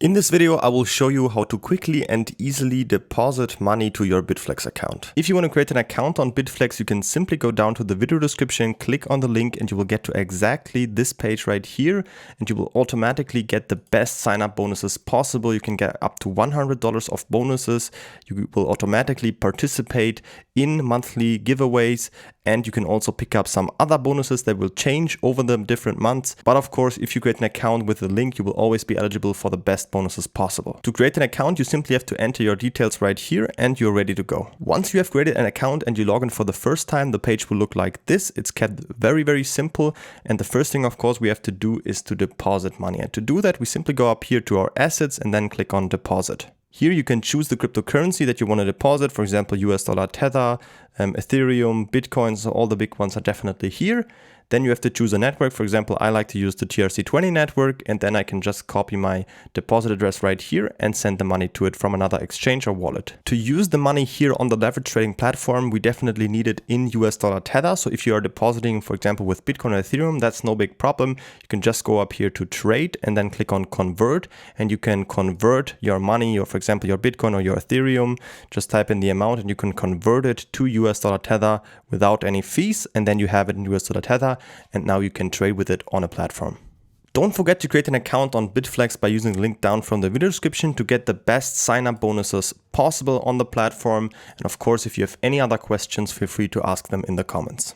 In this video, I will show you how to quickly and easily deposit money to your Bitflex account. If you want to create an account on Bitflex, you can simply go down to the video description, click on the link, and you will get to exactly this page right here. And you will automatically get the best sign-up bonuses possible. You can get up to $100 of bonuses. You will automatically participate in monthly giveaways. And you can also pick up some other bonuses that will change over the different months. But of course, if you create an account with the link, you will always be eligible for the best bonuses possible. To create an account, you simply have to enter your details right here and you're ready to go. Once you have created an account and you log in for the first time, the page will look like this. It's kept very, very simple. And the first thing, of course, we have to do is to deposit money. And to do that, we simply go up here to our assets and then click on deposit. Here you can choose the cryptocurrency that you want to deposit, for example, US dollar Tether, Ethereum, Bitcoin, so all the big ones are definitely here. Then you have to choose a network. For example, I like to use the TRC20 network, and then I can just copy my deposit address right here and send the money to it from another exchange or wallet. To use the money here on the leverage trading platform, we definitely need it in US dollar Tether. So if you are depositing, for example, with Bitcoin or Ethereum, that's no big problem. You can just go up here to trade and then click on convert, and you can convert your money, or for example, your Bitcoin or your Ethereum. Just type in the amount and you can convert it to US dollar Tether without any fees, and then you have it in US dollar Tether. And now you can trade with it on a platform. Don't forget to create an account on Bitflex by using the link down from the video description to get the best sign-up bonuses possible on the platform. And of course, if you have any other questions, feel free to ask them in the comments.